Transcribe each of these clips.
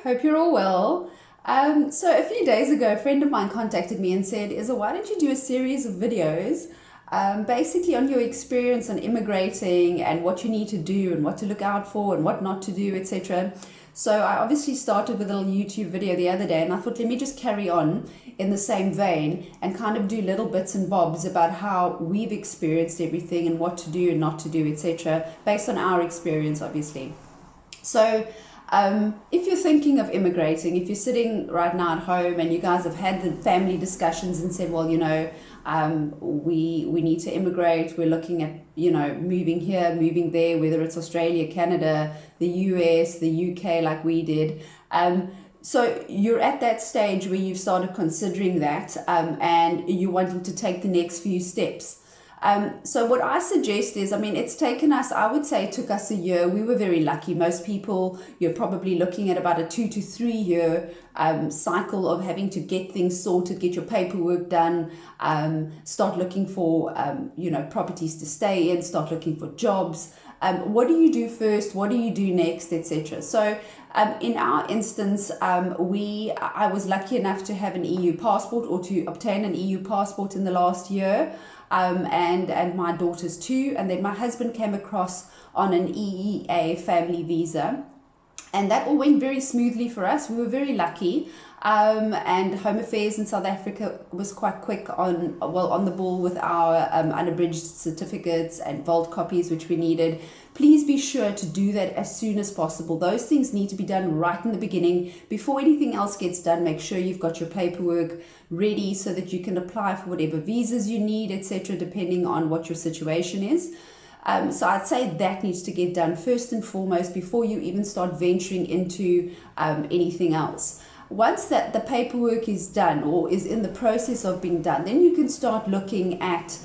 Hope you're all well. So a few days ago, a friend of mine contacted me and said, Isa, why don't you do a series of videos basically on your experience on immigrating and what you need to do and what to look out for and what not to do, etc. So I obviously started with a little YouTube video the other day, and I thought, let me just carry on in the same vein and kind of do little bits and bobs about how we've experienced everything and what to do and not to do, etc., based on our experience, obviously. So if you're thinking of immigrating, if you're sitting right now at home and you guys have had the family discussions and said, well, we need to immigrate, we're looking at, moving here, moving there, whether it's Australia, Canada, the US, the UK, like we did. So you're at that stage where you've started considering that and you're wanting to take the next few steps. So what I suggest is, it's taken us, I would say it took us a year. We were very lucky. Most people, you're probably looking at about a 2 to 3 year cycle of having to get things sorted, get your paperwork done, start looking for, properties to stay in, start looking for jobs. What do you do first? What do you do next, etc. So in our instance, I was lucky enough to have an EU passport, or to obtain an EU passport in the last year. And my daughters too, and then my husband came across on an EEA family visa, and that all went very smoothly for us. We were very lucky, and Home Affairs in South Africa was quite quick on the ball with our unabridged certificates and vault copies which we needed. Please be sure to do that as soon as possible. Those things need to be done right in the beginning. Before anything else gets done, make sure you've got your paperwork ready so that you can apply for whatever visas you need, etc., depending on what your situation is. So I'd say that needs to get done first and foremost before you even start venturing into anything else. Once that the paperwork is done or is in the process of being done, then you can start looking at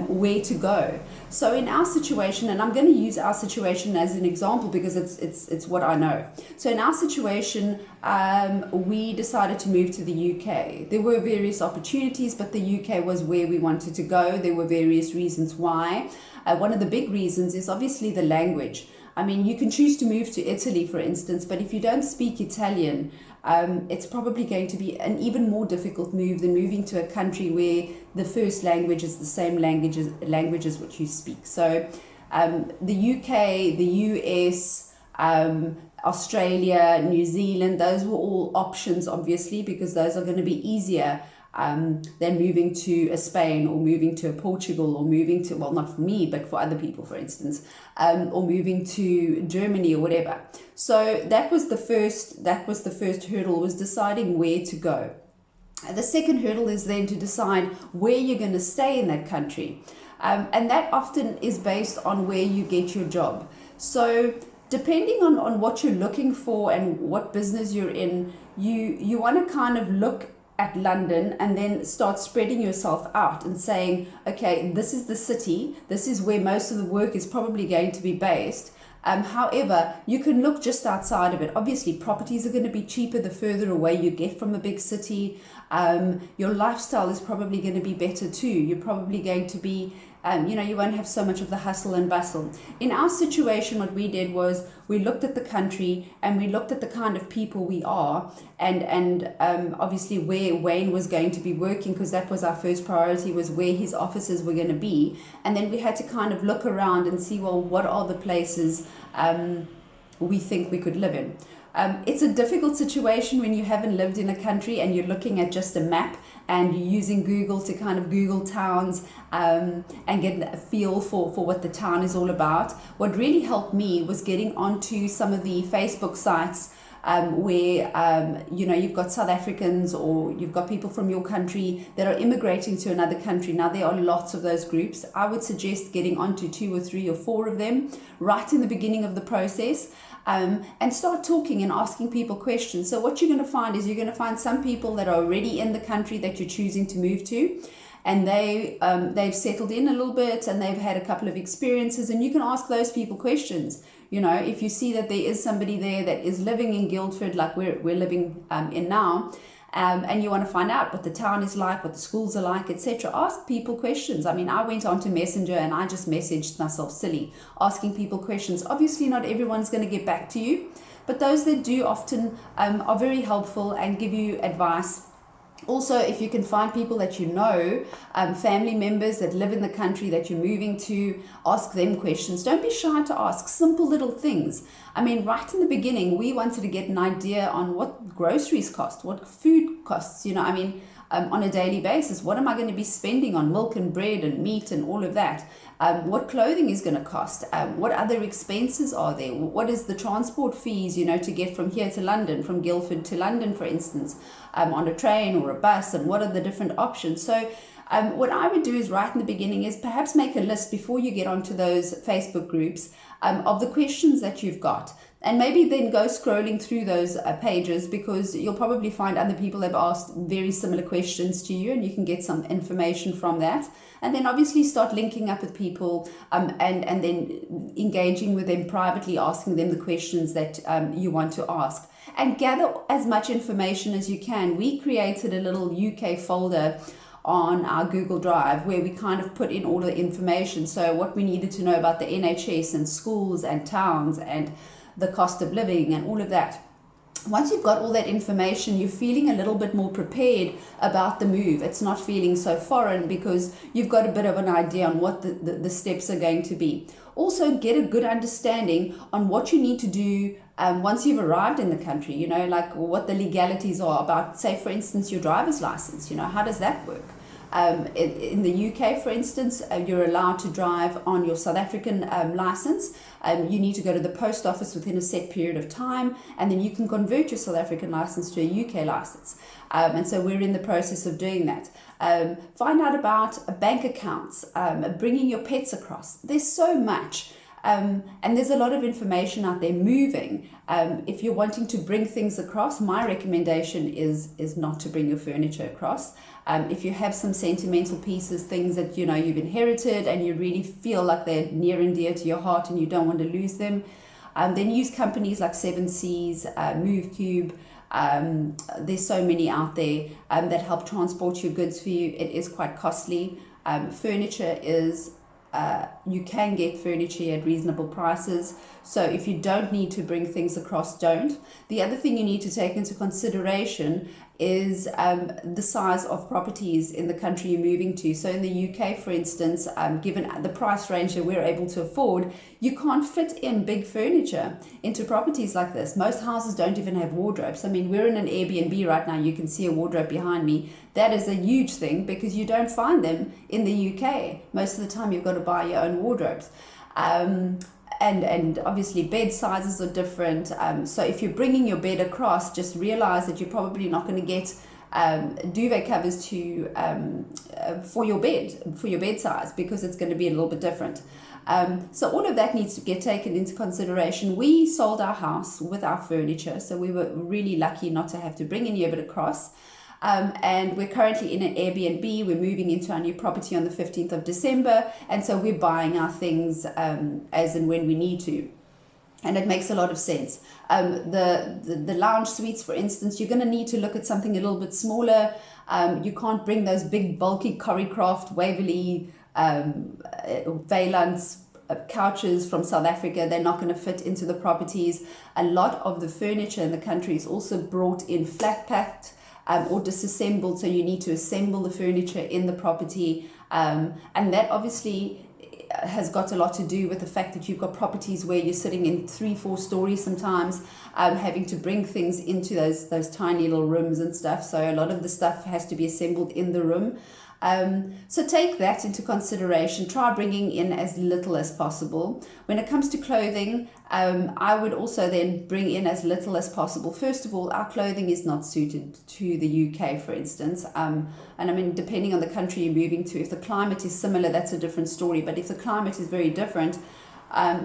where to go. So in our situation, and I'm going to use our situation as an example because it's what I know. So in our situation, we decided to move to the UK. There were various opportunities, but the UK was where we wanted to go. There were various reasons why. One of the big reasons is obviously the language. You can choose to move to Italy, for instance, but if you don't speak Italian, it's probably going to be an even more difficult move than moving to a country where the first language is the same language as what you speak. So the UK, the US, Australia, New Zealand, those were all options, obviously, because those are going to be easier than moving to a Spain or moving to a Portugal or moving to, well, not for me, but for other people, for instance, or moving to Germany or whatever. So that was the first hurdle, was deciding where to go. The second hurdle is then to decide where you're going to stay in that country. And that often is based on where you get your job. So depending on what you're looking for and what business you're in, you want to kind of look at London and then start spreading yourself out and saying, okay, this is the city, this is where most of the work is probably going to be based. However, you can look just outside of it. Obviously, properties are going to be cheaper the further away you get from a big city. Your lifestyle is probably going to be better too. You're probably going to be, you won't have so much of the hustle and bustle. In our situation, what we did was we looked at the country and we looked at the kind of people we are, and obviously where Wayne was going to be working, because that was our first priority, was where his offices were going to be. And then we had to kind of look around and see, well, what are the places we think we could live in. It's a difficult situation when you haven't lived in a country and you're looking at just a map and you're using Google to kind of Google towns and get a feel for what the town is all about. What really helped me was getting onto some of the Facebook sites where you've got South Africans or you've got people from your country that are immigrating to another country. Now, there are lots of those groups. I would suggest getting onto 2 or 3 or 4 of them right in the beginning of the process. And start talking and asking people questions. So what you're going to find is you're going to find some people that are already in the country that you're choosing to move to, and they've settled in a little bit and they've had a couple of experiences, and you can ask those people questions. If you see that there is somebody there that is living in Guildford like we're living in now, and you want to find out what the town is like, what the schools are like, etc. Ask people questions. I went onto Messenger and I just messaged myself silly, asking people questions. Obviously, not everyone's going to get back to you, but those that do often are very helpful and give you advice. Also, if you can find people that you know, family members that live in the country that you're moving to, ask them questions. Don't be shy to ask simple little things. I mean, right in the beginning, we wanted to get an idea on what groceries cost, what food costs, you know, I mean, on a daily basis. What am I going to be spending on milk and bread and meat and all of that? What clothing is going to cost? What other expenses are there? What is the transport fees, you know, to get from here to London, from Guildford to London, for instance, on a train or a bus, and what are the different options? So what I would do is right in the beginning is perhaps make a list before you get onto those Facebook groups of the questions that you've got. And maybe then go scrolling through those pages, because you'll probably find other people have asked very similar questions to you, and you can get some information from that. And then obviously start linking up with people and then engaging with them privately, asking them the questions that you want to ask. And gather as much information as you can. We created a little UK folder on our Google Drive where we kind of put in all the information. So what we needed to know about the NHS and schools and towns and the cost of living and all of that. Once you've got all that information, you're feeling a little bit more prepared about the move. It's not feeling so foreign because you've got a bit of an idea on what the steps are going to be. Also, get a good understanding on what you need to do once you've arrived in the country, you know, like what the legalities are about, say, for instance, your driver's license, you know, how does that work? In the UK, for instance, you're allowed to drive on your South African license. You need to go to the post office within a set period of time, and then you can convert your South African license to a UK license. And so we're in the process of doing that. Find out about bank accounts, bringing your pets across. There's so much. And there's a lot of information out there moving. If you're wanting to bring things across, my recommendation is not to bring your furniture across. If you have some sentimental pieces, things that you know you've inherited and you really feel like they're near and dear to your heart and you don't want to lose them, then use companies like 7 Seas, MoveCube. There's so many out there that help transport your goods for you. It is quite costly. Furniture is you can get furniture at reasonable prices. So if you don't need to bring things across, don't. The other thing you need to take into consideration is the size of properties in the country you're moving to. So in the UK, for instance, given the price range that we're able to afford, you can't fit in big furniture into properties like this. Most houses don't even have wardrobes. I mean, we're in an Airbnb right now. You can see a wardrobe behind me. That is a huge thing because you don't find them in the UK. Most of the time you've got to buy your own wardrobes. And obviously bed sizes are different. So if you're bringing your bed across, just realize that you're probably not going to get duvet covers for your bed size, because it's going to be a little bit different. So all of that needs to get taken into consideration. We sold our house with our furniture, so we were really lucky not to have to bring any of it across. And we're currently in an Airbnb. We're moving into our new property on the 15th of December. And so we're buying our things as and when we need to. And it makes a lot of sense. The lounge suites, for instance, you're going to need to look at something a little bit smaller. You can't bring those big, bulky Corrycroft, Waverley, Valance couches from South Africa. They're not going to fit into the properties. A lot of the furniture in the country is also brought in flat packed, or disassembled, so you need to assemble the furniture in the property, and that obviously has got a lot to do with the fact that you've got properties where you're sitting in 3-4 stories sometimes, having to bring things into those tiny little rooms and stuff. So a lot of the stuff has to be assembled in the room. So take that into consideration. Try bringing in as little as possible. When it comes to clothing, I would also then bring in as little as possible. First of all, our clothing is not suited to the UK, for instance. And I mean, depending on the country you're moving to, if the climate is similar, that's a different story. But if the climate is very different,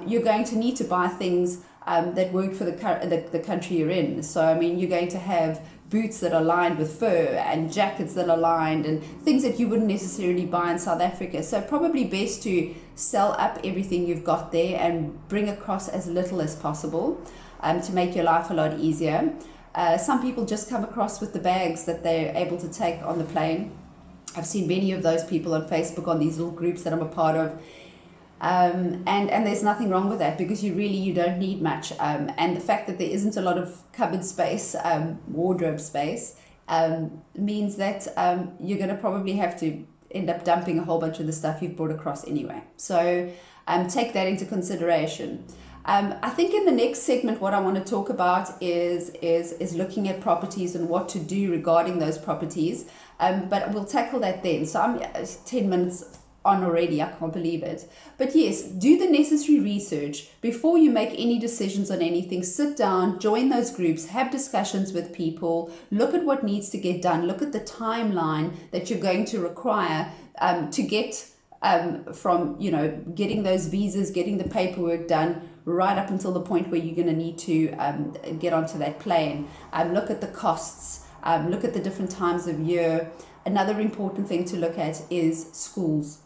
you're going to need to buy things that work for the country you're in. So, I mean, you're going to have boots that are lined with fur and jackets that are lined and things that you wouldn't necessarily buy in South Africa. So probably best to sell up everything you've got there and bring across as little as possible to make your life a lot easier. Some people just come across with the bags that they're able to take on the plane. I've seen many of those people on Facebook, on these little groups that I'm a part of. And there's nothing wrong with that, because you don't need much. And the fact that there isn't a lot of cupboard space, wardrobe space, means that you're going to probably have to end up dumping a whole bunch of the stuff you've brought across anyway. So take that into consideration. I think in the next segment, what I want to talk about is looking at properties and what to do regarding those properties. But we'll tackle that then. So I'm 10 minutes on already. I can't believe it. But yes, do the necessary research before you make any decisions on anything. Sit down, join those groups, have discussions with people, look at what needs to get done, look at the timeline that you're going to require to get from, you know, getting those visas, getting the paperwork done, right up until the point where you're going to need to get onto that plane. Look at the costs, look at the different times of year. Another important thing to look at is schools.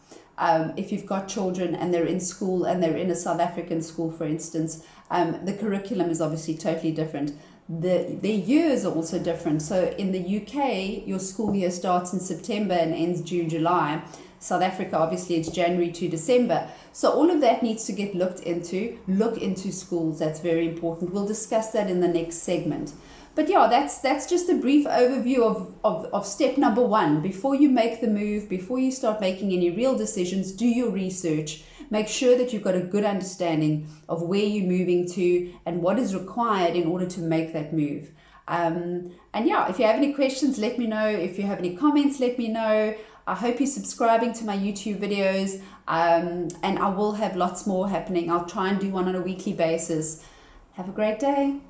If you've got children and they're in school and they're in a South African school, for instance, the curriculum is obviously totally different. Their years are also different. So in the UK, your school year starts in September and ends June, July. South Africa, obviously, it's January to December. So all of that needs to get looked into. Look into schools. That's very important. We'll discuss that in the next segment. But yeah, that's just a brief overview of step number one. Before you make the move, before you start making any real decisions, do your research. Make sure that you've got a good understanding of where you're moving to and what is required in order to make that move. And yeah, if you have any questions, let me know. If you have any comments, let me know. I hope you're subscribing to my YouTube videos, and I will have lots more happening. I'll try and do one on a weekly basis. Have a great day.